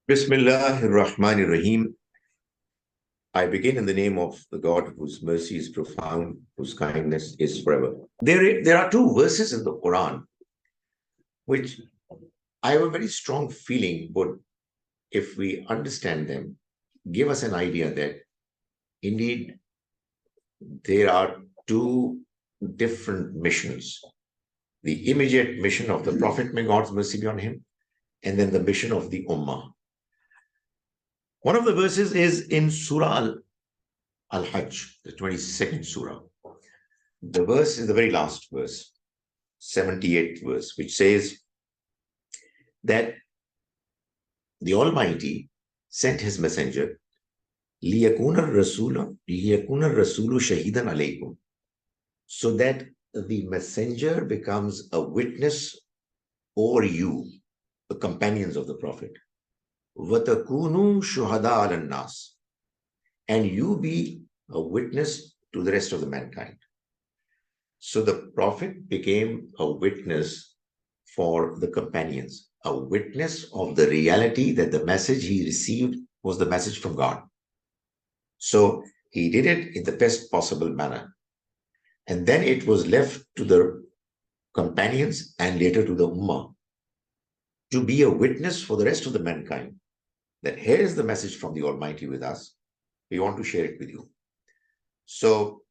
Bismillahir-Rahmanir-Rahim. I begin in the name of the God whose mercy is profound, whose kindness is forever. There are two verses in the Quran which I have a very strong feeling would, if we understand them, give us an idea that indeed there are two different missions. The immediate mission of the Prophet, may God's mercy be on him, and then the mission of the ummah. One of the verses is in Surah Al-Hajj, the 22nd Surah. The verse is the very last verse, 78th verse, which says that the Almighty sent his messenger, لِيَكُونَ الرَّسُولُ شَهِيدًا عَلَيْكُمْ, so that the messenger becomes a witness over you, the companions of the Prophet. وَتَكُونُوا شُهَدَاءَ عَلَى النَّاسِ, and you be a witness to the rest of the mankind. So the Prophet became a witness for the companions, a witness of the reality that the message he received was the message from God. So he did it in the best possible manner. And then it was left to the companions and later to the ummah to be a witness for the rest of the mankind, that here is the message from the Almighty with us. We want to share it with you. So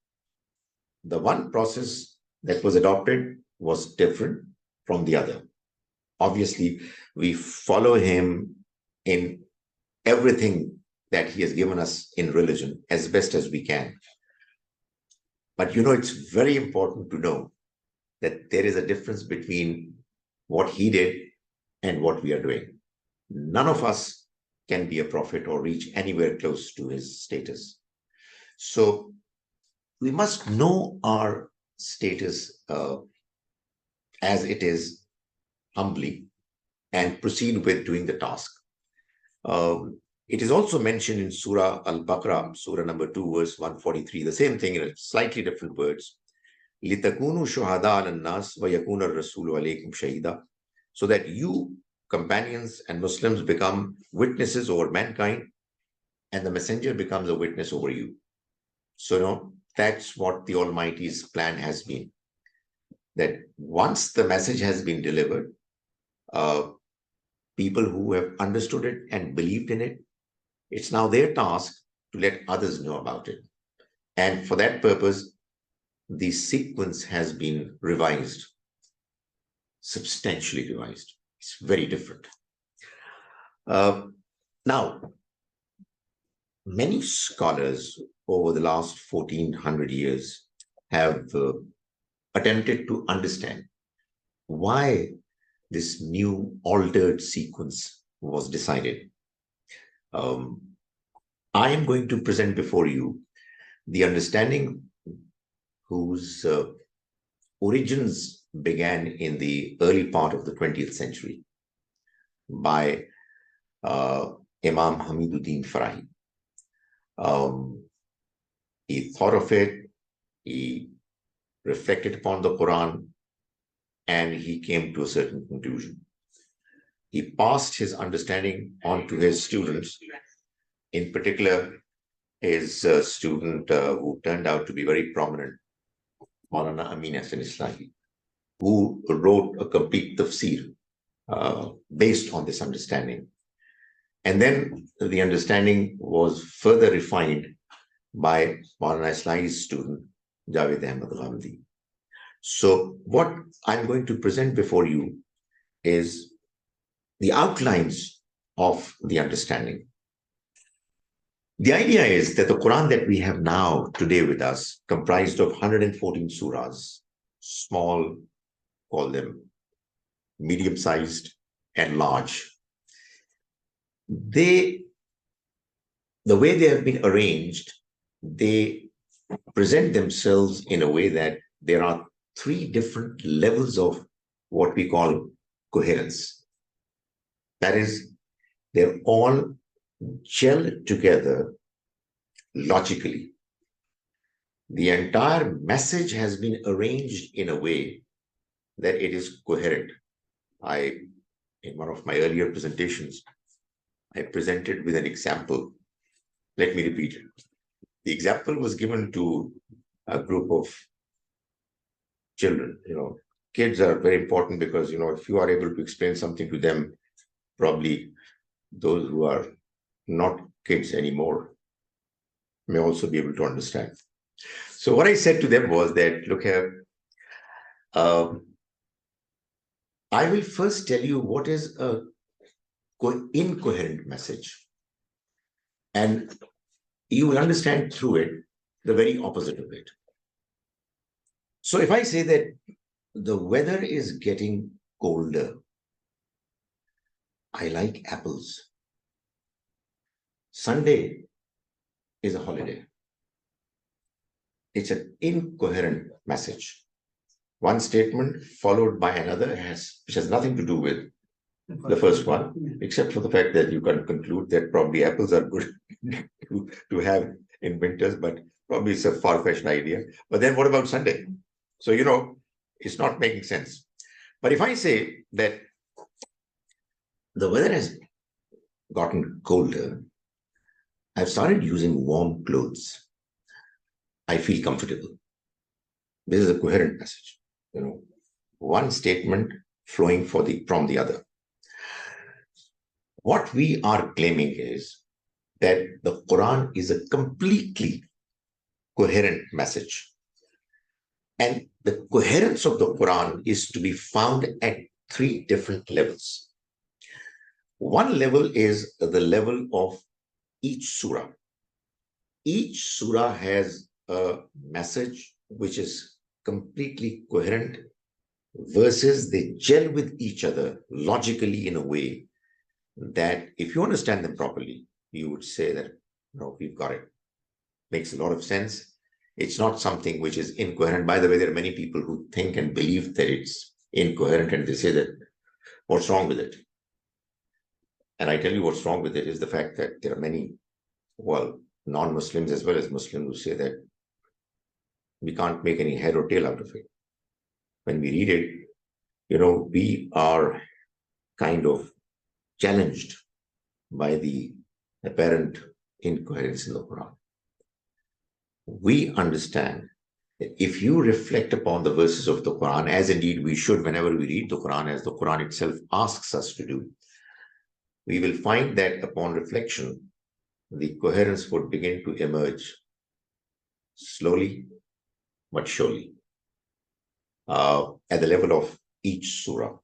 the one process that was adopted was different from the other. Obviously, we follow him in everything that he has given us in religion as best as we can. But it's very important to know that there is a difference between what he did and what we are doing. None of us can be a prophet or reach anywhere close to his status. So we must know our status as it is humbly and proceed with doing the task. It is also mentioned in Surah Al-Baqarah, Surah number 2, verse 143, the same thing in slightly different words. لِتَكُونُوا شُهَدَاءَ عَلَى النَّاسِ وَيَكُونَ الرَّسُولُ عَلَيْكُمْ شَهِيدًا, so that you, companions and Muslims, become witnesses over mankind and the messenger becomes a witness over you. So that's what the Almighty's plan has been. That once the message has been delivered, people who have understood it and believed in it, it's now their task to let others know about it. And for that purpose, the sequence has been revised, substantially revised. It's very different. Now, many scholars over the last 1400 years have attempted to understand why this new altered sequence was decided. I am going to present before you the understanding whose origins began in the early part of the 20th century by Imam Hamiduddin Farahi. He thought of it, he reflected upon the Quran, and he came to a certain conclusion. He passed his understanding on to his students, in particular his student who turned out to be very prominent, Maulana Amin Hassan Islahi, who wrote a complete tafsir based on this understanding. And then the understanding was further refined by Maulana Islahi's student, Javed Ahmad Ghamidi. So what I'm going to present before you is the outlines of the understanding. The idea is that the Quran that we have now today with us, comprised of 114 surahs, small, call them medium-sized and large. The way they have been arranged, they present themselves in a way that there are three different levels of what we call coherence. That is, they're all gelled together logically. The entire message has been arranged in a way that it is coherent. In one of my earlier presentations, I presented with an example. Let me repeat it. The example was given to a group of children. Kids are very important because, if you are able to explain something to them, probably those who are not kids anymore may also be able to understand. So what I said to them was that, look here, I will first tell you what is a incoherent message. And you will understand through it the very opposite of it. So if I say that the weather is getting colder, I like apples. Sunday is a holiday. It's an incoherent message. One statement followed by another which has nothing to do with the first one, except for the fact that you can conclude that probably apples are good to have in winters, but probably it's a far-fetched idea. But then what about Sunday? So, it's not making sense. But if I say that the weather has gotten colder, I've started using warm clothes, I feel comfortable. This is a coherent message. One statement flowing from the other. What we are claiming is that the Quran is a completely coherent message. And the coherence of the Quran is to be found at 3 different levels. One level is the level of each surah. Each surah has a message which is completely coherent, verses they gel with each other logically in a way that if you understand them properly, you would say that, we've got it. Makes a lot of sense. It's not something which is incoherent. By the way, there are many people who think and believe that it's incoherent, and they say that, what's wrong with it? And I tell you what's wrong with it is the fact that there are many, non-Muslims as well as Muslims who say that we can't make any head or tail out of it. When we read it, we are kind of challenged by the apparent incoherence in the Quran. We understand that if you reflect upon the verses of the Quran, as indeed we should whenever we read the Quran, as the Quran itself asks us to do, we will find that upon reflection, the coherence would begin to emerge slowly but surely at the level of each surah.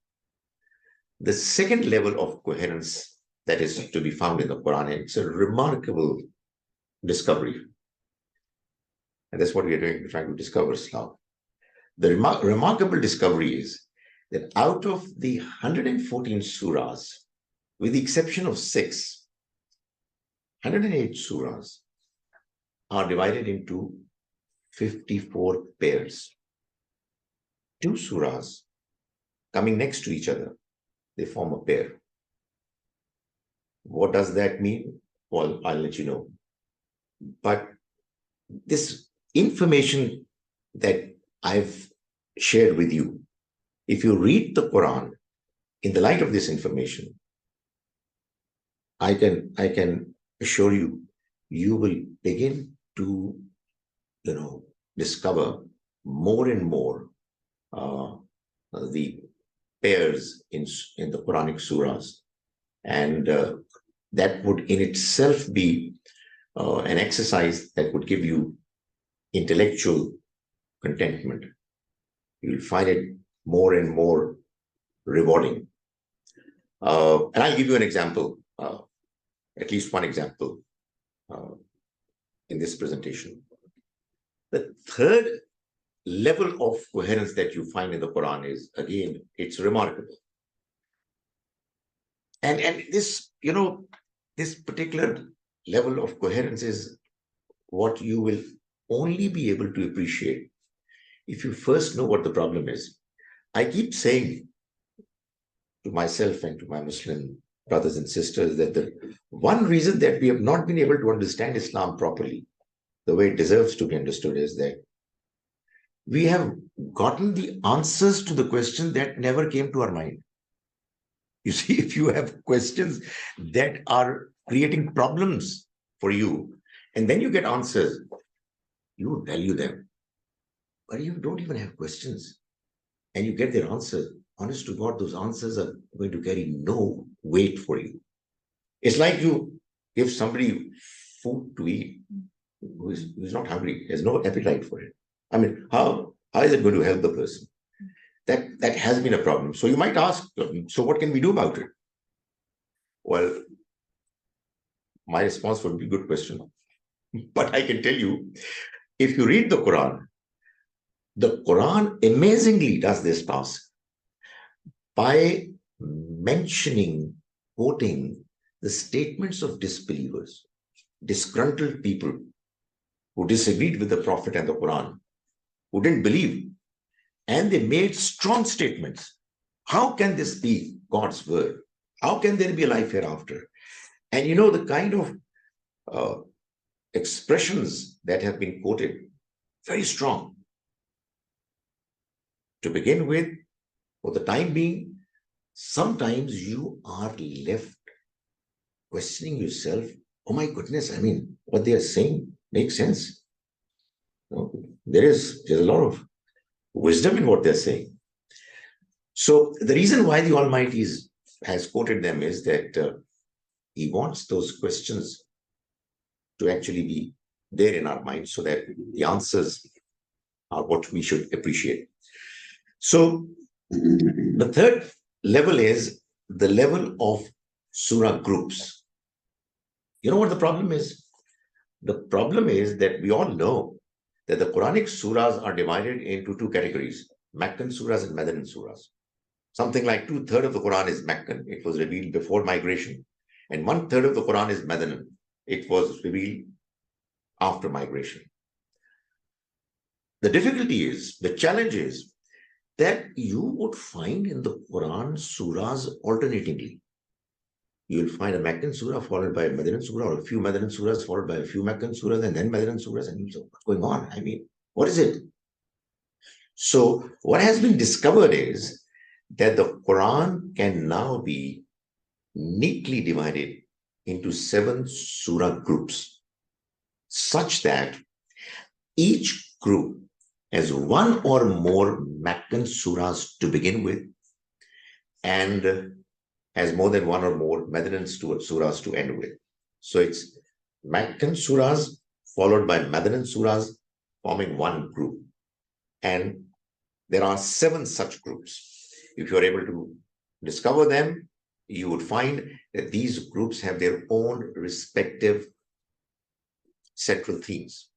The second level of coherence that is to be found in the Quran, it's a remarkable discovery. And that's what we are doing, trying to discover Islam. The remarkable discovery is that out of the 114 surahs, with the exception of 6, 108 surahs are divided into 54 pairs. 2 surahs coming next to each other, they form a pair. What does that mean? Well, I'll let you know. But this information that I've shared with you, if you read the Quran in the light of this information, I can assure you, you will begin to, discover more and more the pairs in the Quranic surahs, and that would in itself be an exercise that would give you intellectual contentment. You'll find it more and more rewarding. And I'll give you an example, at least one example in this presentation. The third level of coherence that you find in the Quran is, again, it's remarkable. And this, this particular level of coherence is what you will only be able to appreciate if you first know what the problem is. I keep saying to myself and to my Muslim brothers and sisters that the one reason that we have not been able to understand Islam properly, the way it deserves to be understood, is that we have gotten the answers to the question that never came to our mind. You see, if you have questions that are creating problems for you, and then you get answers, you value them. But you don't even have questions, and you get their answers. Honest to God, those answers are going to carry no weight for you. It's like you give somebody food to eat who's not hungry, has no appetite for it. I mean, how is it going to help the person? That has been a problem. So you might ask, so what can we do about it? Well, my response would be good question. But I can tell you, if you read the Quran amazingly does this task by mentioning, quoting the statements of disbelievers, disgruntled people who disagreed with the Prophet and the Quran, who didn't believe, and they made strong statements. How can this be God's word? How can there be a life hereafter? And you know, the kind of expressions that have been quoted, very strong. To begin with, for the time being, sometimes you are left questioning yourself. Oh my goodness, I mean, what they are saying makes sense. There's a lot of wisdom in what they're saying. So the reason why the Almighty has quoted them is that He wants those questions to actually be there in our minds so that the answers are what we should appreciate. So the third level is the level of surah groups. You know what the problem is? The problem is that we all know that the Quranic surahs are divided into two categories, Meccan surahs and Medinan surahs. Something like 2/3 of the Quran is Meccan. It was revealed before migration. And 1/3 of the Quran is Medinan. It was revealed after migration. The difficulty is, the challenge is that you would find in the Quran surahs alternatingly. You'll find a Meccan surah followed by a Medinan surah, or a few Medinan surahs followed by a few Meccan surahs, and then Medinan surahs. And you say, what's going on? I mean, what is it? So what has been discovered is that the Quran can now be neatly divided into 7 surah groups, such that each group has one or more Meccan surahs to begin with, and has more than one or more Medinan surahs to end with. So it's Meccan surahs followed by Medinan surahs forming one group. And there are 7 such groups. If you're able to discover them, you would find that these groups have their own respective central themes,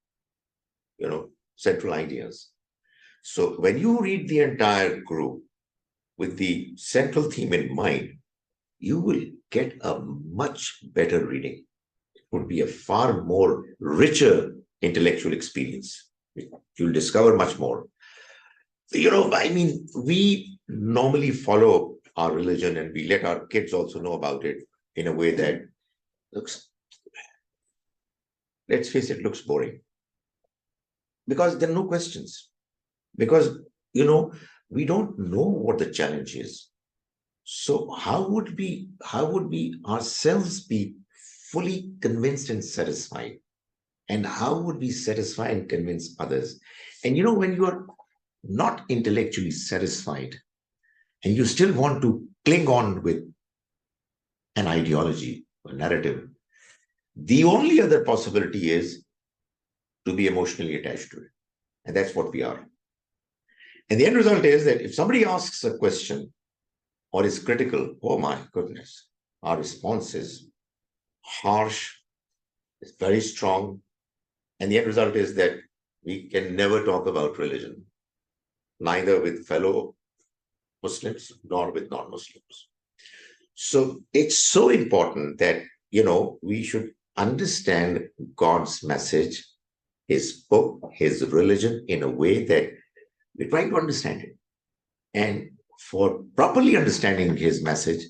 central ideas. So when you read the entire group with the central theme in mind, you will get a much better reading. It would be a far more richer intellectual experience. You'll discover much more. I mean, we normally follow our religion and we let our kids also know about it in a way that looks, let's face it, looks boring. Because there are no questions. Because, we don't know what the challenge is. So how would we ourselves be fully convinced and satisfied? And how would we satisfy and convince others? And when you are not intellectually satisfied and you still want to cling on with an ideology or narrative, the only other possibility is to be emotionally attached to it. And that's what we are. And the end result is that if somebody asks a question or is critical, oh my goodness, our response is harsh, it's very strong. And the end result is that we can never talk about religion, neither with fellow Muslims nor with non-Muslims. So it's so important that, we should understand God's message, His book, His religion in a way that we're trying to understand it. And for properly understanding His message,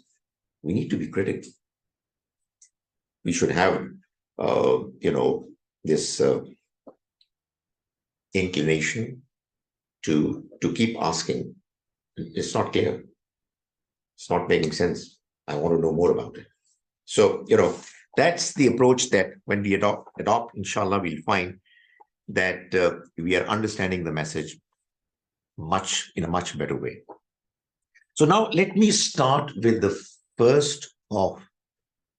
we need to be critical. We should have, this inclination to keep asking. It's not clear. It's not making sense. I want to know more about it. So, that's the approach that when we adopt, inshallah, we'll find that we are understanding the message in a much better way. So now let me start with the first of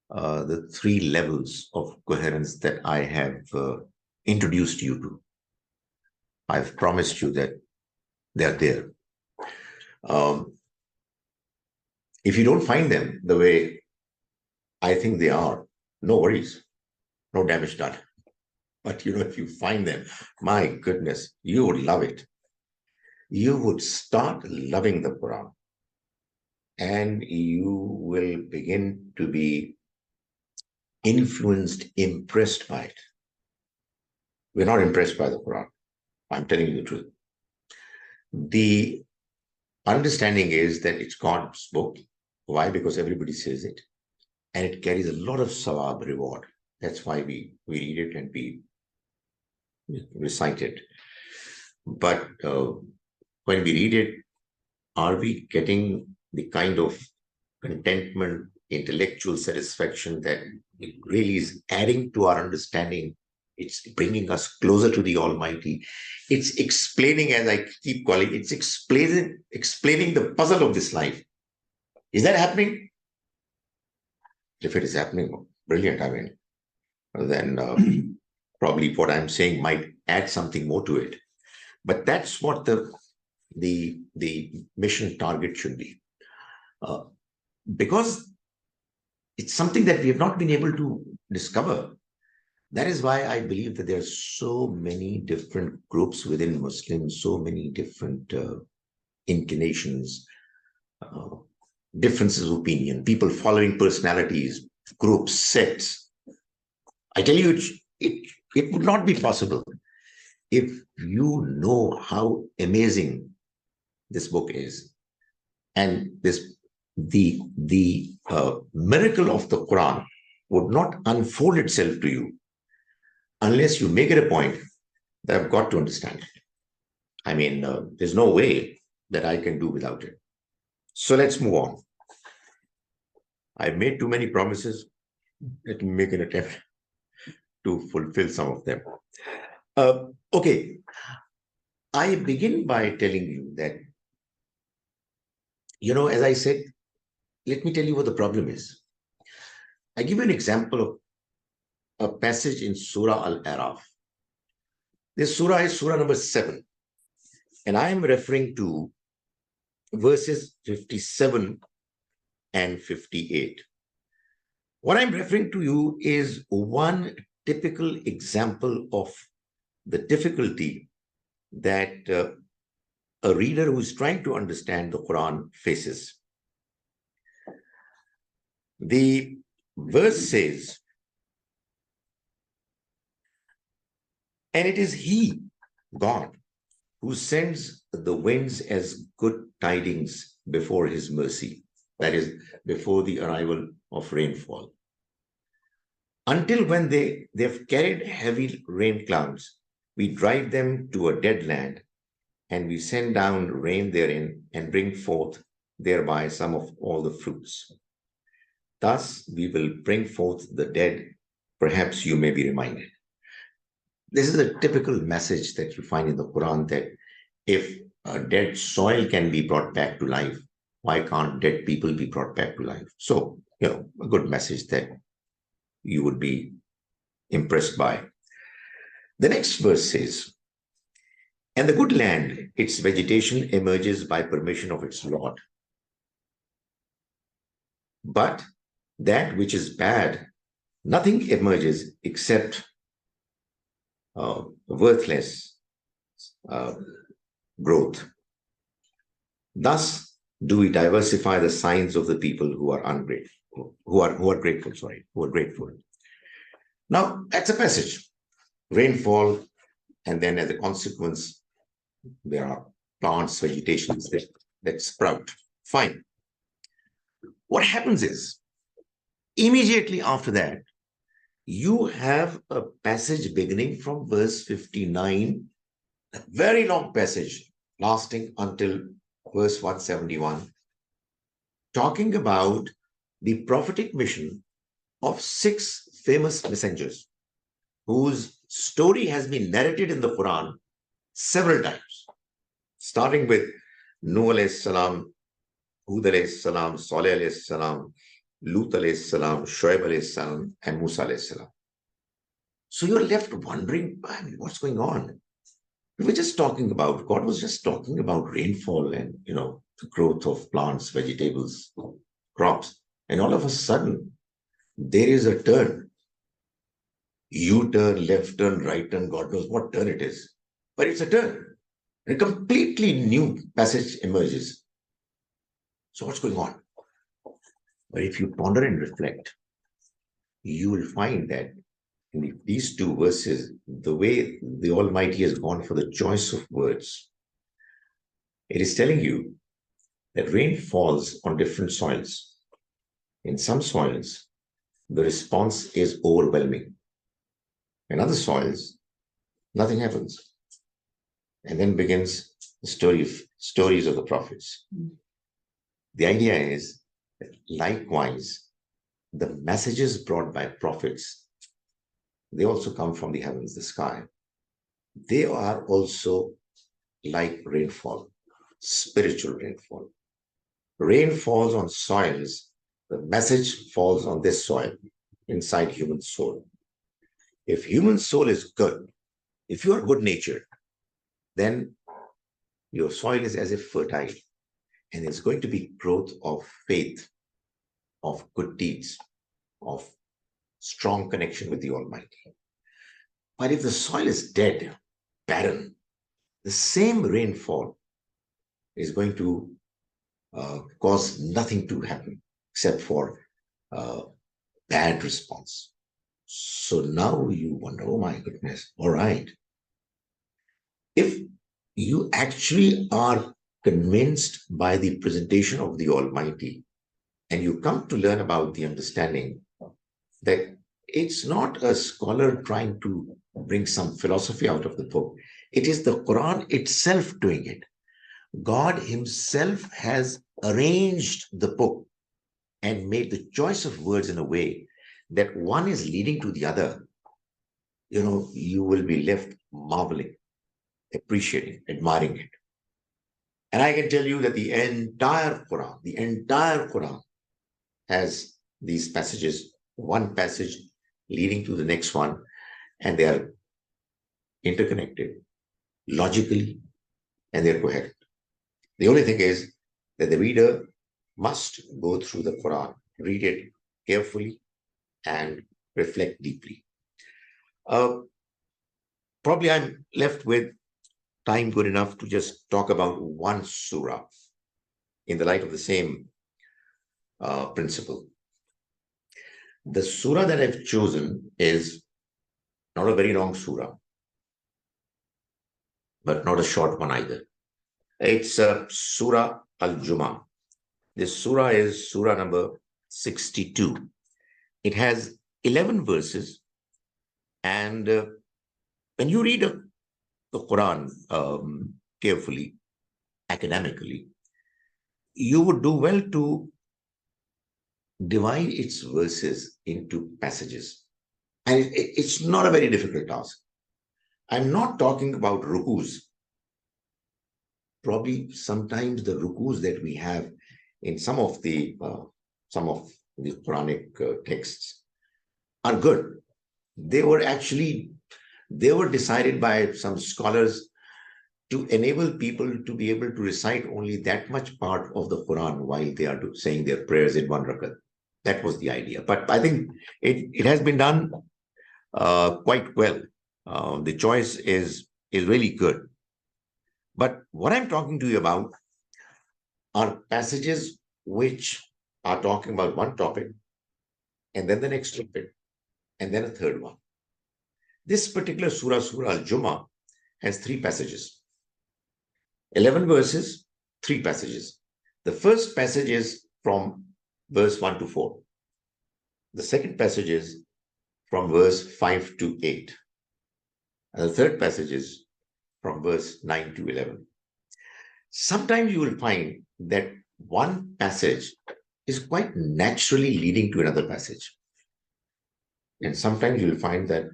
the three levels of coherence that I have introduced you to. I've promised you that they're there. If you don't find them the way I think they are, no worries, no damage done. But if you find them, my goodness, you would love it. You would start loving the Quran, and you will begin to be influenced, impressed by it. We're not impressed by the Quran. I'm telling you the truth. The understanding is that it's God's book. Why? Because everybody says it. And it carries a lot of sawab, reward. That's why we read it and we recite it. But when we read it, are we getting the kind of contentment, intellectual satisfaction that it really is adding to our understanding? It's bringing us closer to the Almighty. It's explaining, as I keep calling, it's explaining the puzzle of this life. Is that happening? If it is happening, brilliant. I mean, then probably what I'm saying might add something more to it. But that's what the mission target should be. Because it's something that we have not been able to discover. That is why I believe that there are so many different groups within Muslims, so many different inclinations, differences of opinion, people following personalities, groups, sects. I tell you, it would not be possible if you know how amazing this book is, and the miracle of the Quran would not unfold itself to you unless you make it a point that I've got to understand it. I mean, there's no way that I can do without it. So let's move on. I've made too many promises. Let me make an attempt to fulfill some of them. Okay. I begin by telling you that, as I said, let me tell you what the problem is. I give you an example of a passage in Surah Al-Araf. This surah is surah number 7. And I am referring to verses 57 and 58. What I'm referring to you is one typical example of the difficulty that a reader who is trying to understand the Quran faces. The verse says, and it is He, God, who sends the winds as good tidings before His mercy, that is, before the arrival of rainfall. Until when they've carried heavy rain clouds, we drive them to a dead land, and we send down rain therein and bring forth thereby some of all the fruits. Thus we will bring forth the dead, perhaps you may be reminded. This is a typical message that you find in the Quran, that if a dead soil can be brought back to life, why can't dead people be brought back to life? So, a good message that you would be impressed by. The next verse says, and the good land, its vegetation emerges by permission of its Lord. But that which is bad, nothing emerges except worthless growth. Thus do we diversify the signs of the people who are ungrateful, who are grateful. Now, that's a passage. Rainfall, and then as a consequence, there are plants, vegetations that sprout. Fine. What happens is, immediately after that, you have a passage beginning from verse 59, a very long passage lasting until verse 171, talking about the prophetic mission of 6 famous messengers whose story has been narrated in the Quran several times, starting with Nuh alayhi salam, Hud alayhi salam, Saleh alayhi salam, Lut alayhi salam, Shoaib alayhi salam, and Musa alayhi salam. So you're left wondering, what's going on? We were just talking about, God was just talking about rainfall and, the growth of plants, vegetables, crops. And all of a sudden, there is a turn. U-turn, left turn, right turn, God knows what turn it is. But it's a turn. A completely new passage emerges. So what's going on? But if you ponder and reflect, you will find that in these 2 verses, the way the Almighty has gone for the choice of words, it is telling you that rain falls on different soils. In some soils, the response is overwhelming. In other soils, nothing happens. And then begins the stories of the prophets. The idea is that likewise, the messages brought by prophets, they also come from the heavens, the sky. They are also like rainfall, spiritual rainfall. Rain falls on soils, the message falls on this soil, inside human soul. If human soul is good, if you are good-natured, then your soil is as if fertile, and it's going to be growth of faith, of good deeds, of strong connection with the Almighty. But if the soil is dead, barren, the same rainfall is going to cause nothing to happen except for bad response. So now you wonder, oh my goodness, all right. If you actually are convinced by the presentation of the Almighty, and you come to learn about the understanding that it's not a scholar trying to bring some philosophy out of the book. It is the Quran itself doing it. God himself has arranged the book and made the choice of words in a way that one is leading to the other. You will be left marveling, appreciating, admiring it. And I can tell you that the entire Quran has these passages, one passage leading to the next one, and they are interconnected logically, and they're coherent. The only thing is that the reader must go through the Quran, read it carefully, and reflect deeply. Probably I'm left with time good enough to just talk about one surah in the light of the same principle. The surah that I've chosen is not a very long surah, but not a short one either. It's Surah Al-Jumu'ah. This surah is surah number 62. It has 11 verses, and when you read the Quran carefully, academically, you would do well to divide its verses into passages. And it's not a very difficult task. I'm not talking about rukus. Probably sometimes the rukus that we have in some of the Quranic texts are good. They were decided by some scholars to enable people to be able to recite only that much part of the Quran while they are saying their prayers in one rakat. That was the idea. But I think it has been done quite well. The choice is really good. But what I'm talking to you about are passages which are talking about one topic, and then the next topic, and then a third one. This particular surah, Surah Al-Jumu'ah, has 3 passages. 11 verses, 3 passages. The first passage is from verse 1 to 4. The second passage is from verse 5 to 8. And the third passage is from verse 9 to 11. Sometimes you will find that one passage is quite naturally leading to another passage. And sometimes you'll find that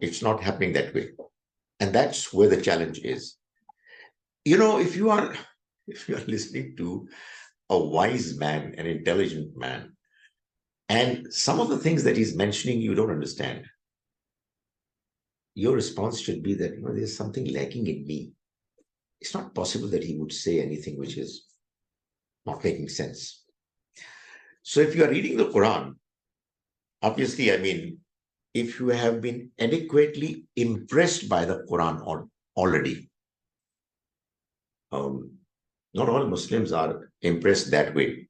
it's not happening that way. And that's where the challenge is. If you are listening to a wise man, an intelligent man, and some of the things that he's mentioning you don't understand, your response should be that there's something lacking in me. It's not possible that he would say anything which is not making sense. So if you are reading the Quran, obviously, if you have been adequately impressed by the Quran already, not all Muslims are impressed that way.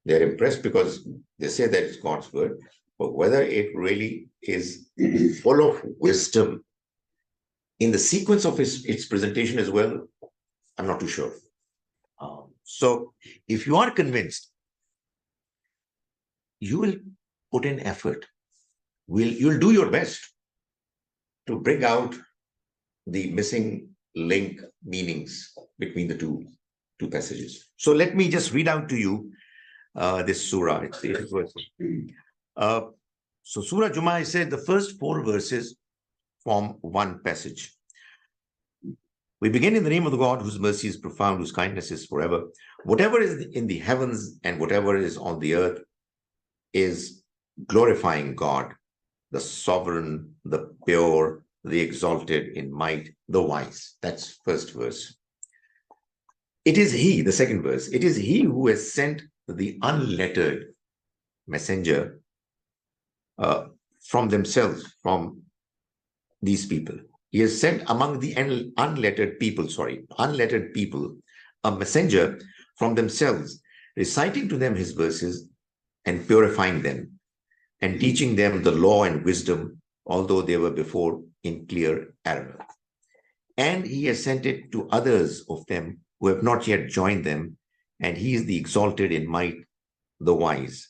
They're impressed because they say that it's God's word, but whether it really is full of wisdom in the sequence of its presentation as well, I'm not too sure. So if you are convinced, you will put in effort. You'll do your best to bring out the missing link meanings between the two passages. So let me just read out to you this surah. It's the 8th verse. So Surah Al-Jumu'ah, I said the first 4 verses form one passage. We begin in the name of the God whose mercy is profound, whose kindness is forever. Whatever is in the heavens and whatever is on the earth is glorifying God, the sovereign, the pure, the exalted in might, the wise. That's first verse. It is he, the second verse, it is he who has sent the unlettered messenger from themselves, from these people. He has sent among the unlettered people, a messenger from themselves, reciting to them his verses and purifying them and teaching them the law and wisdom, although they were before in clear error. And he has sent it to others of them who have not yet joined them, and he is the exalted in might, the wise.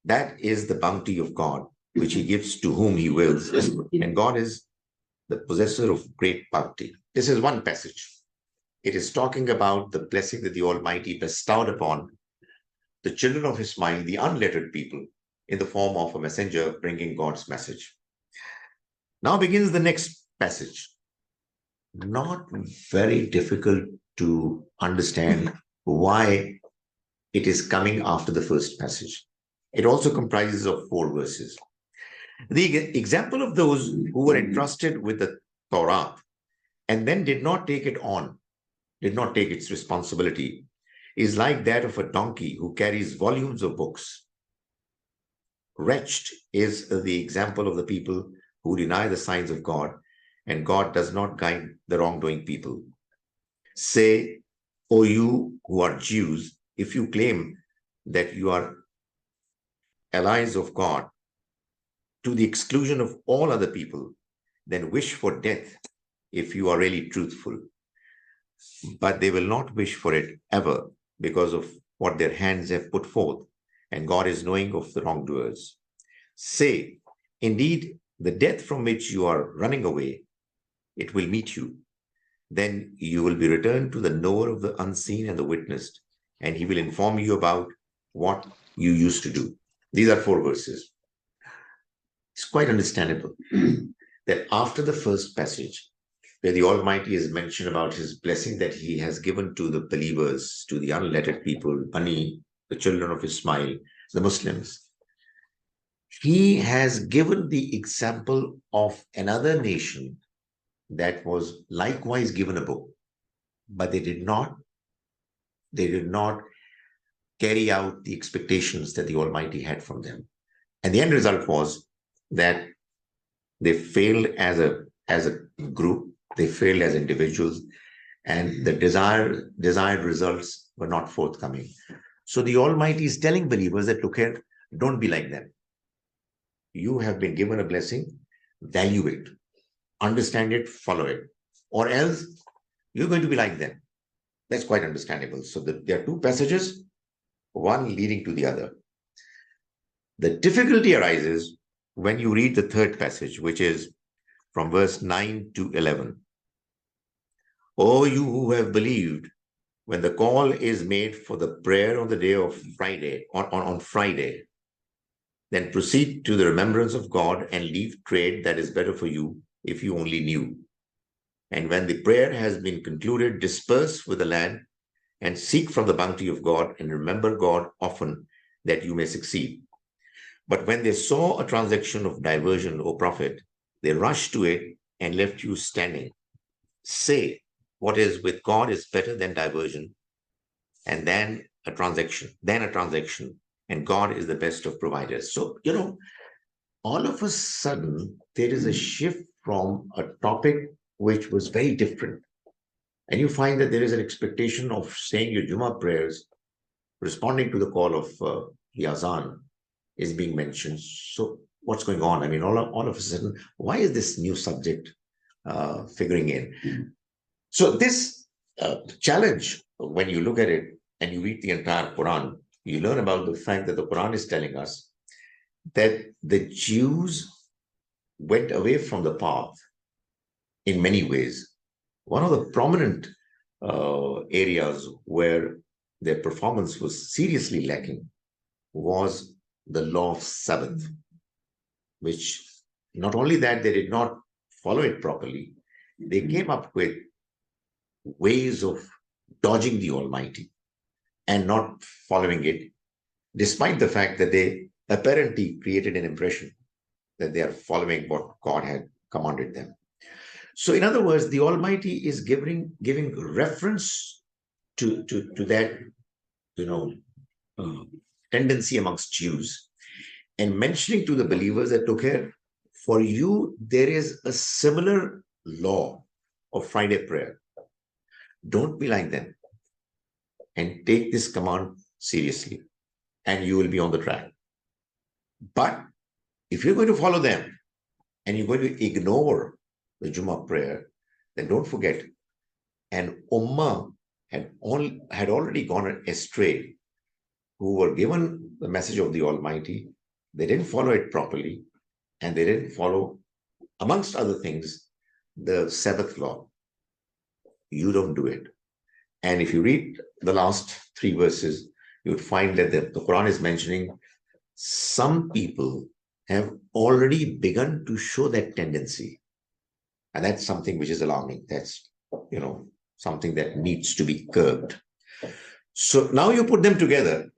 That is the bounty of God, which he gives to whom he wills, and God is the possessor of great bounty. This is one passage. It is talking about the blessing that the Almighty bestowed upon the children of Ismail, the unlettered people, in the form of a messenger bringing God's message. Now begins the next passage. Not very difficult to understand why it is coming after the first passage. It also comprises of 4 verses. The example of those who were entrusted with the Torah and then did not take its responsibility, is like that of a donkey who carries volumes of books. Wretched is the example of the people who deny the signs of God, and God does not guide the wrongdoing people. Say, O you who are Jews, if you claim that you are allies of God to the exclusion of all other people, then wish for death if you are really truthful. But they will not wish for it ever because of what their hands have put forth, and God is knowing of the wrongdoers. Say, indeed, the death from which you are running away, it will meet you. Then you will be returned to the knower of the unseen and the witnessed, and he will inform you about what you used to do. These are 4 verses. It's quite understandable that after the first passage, where the Almighty is mentioned about his blessing that he has given to the believers, to the unlettered people, Bani, the children of Ismail, the Muslims, he has given the example of another nation that was likewise given a book, but they did not carry out the expectations that the Almighty had from them. And the end result was that they failed as a group, they failed as individuals, and the desired results were not forthcoming. So the Almighty is telling believers that, look here, don't be like them. You have been given a blessing, value it, understand it, follow it, or else you're going to be like them. That's quite understandable. So there are 2 passages, one leading to the other. The difficulty arises when you read the 3rd passage, which is from verse 9 to 11. O you who have believed, when the call is made for the prayer on the day of Friday, on Friday, then proceed to the remembrance of God and leave trade that is better for you if you only knew. And when the prayer has been concluded, disperse with the land and seek from the bounty of God and remember God often that you may succeed. But when they saw a transaction of diversion, O prophet, they rushed to it and left you standing. Say, what is with God is better than diversion, and then a transaction, and God is the best of providers. So, all of a sudden, there is a shift from a topic which was very different. And you find that there is an expectation of saying your Jummah prayers, responding to the call of the Azan is being mentioned. So what's going on? I mean, all of a sudden, why is this new subject figuring in? So this challenge, when you look at it and you read the entire Quran, you learn about the fact that the Quran is telling us that the Jews went away from the path in many ways. One of the prominent areas where their performance was seriously lacking was the law of Sabbath, which not only that they did not follow it properly, they came up with ways of dodging the Almighty and not following it, despite the fact that they apparently created an impression that they are following what God had commanded them. So, in other words, the Almighty is giving reference to that, tendency amongst Jews, and mentioning to the believers that, okay, for you, there is a similar law of Friday prayer. Don't be like them and take this command seriously, and you will be on the track. But if you're going to follow them and you're going to ignore the Jummah prayer, then don't forget, an ummah had already gone astray, who were given the message of the Almighty. They didn't follow it properly, and they didn't follow, amongst other things, the Sabbath law. You don't do it. And if you read the last 3 verses, you would find that the Quran is mentioning some people have already begun to show that tendency. And that's something which is alarming. That's, something that needs to be curbed. So now you put them together,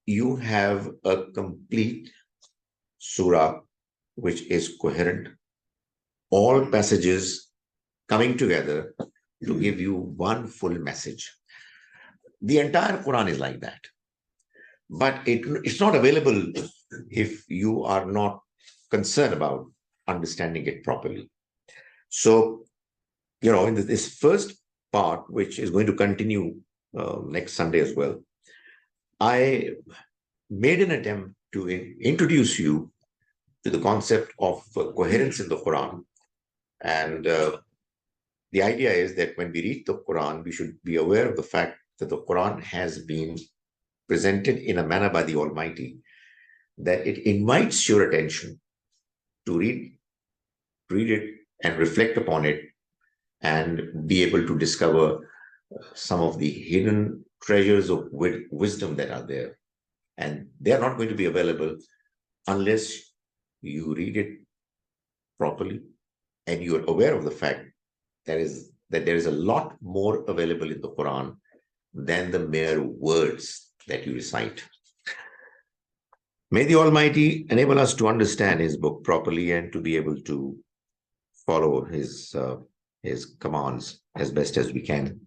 you have a complete surah which is coherent, all passages coming together to give you one full message. The entire Quran is like that. But it's not available if you are not concerned about understanding it properly. So, in this first part, which is going to continue next Sunday as well, I made an attempt to introduce you to the concept of coherence in the Quran. And the idea is that when we read the Quran, we should be aware of the fact that the Quran has been presented in a manner by the Almighty that it invites your attention to read it and reflect upon it and be able to discover some of the hidden treasures of wisdom that are there. And they are not going to be available unless you read it properly and you are aware of the fact that there is a lot more available in the Quran than the mere words that you recite. May the Almighty enable us to understand His book properly and to be able to follow His commands as best as we can.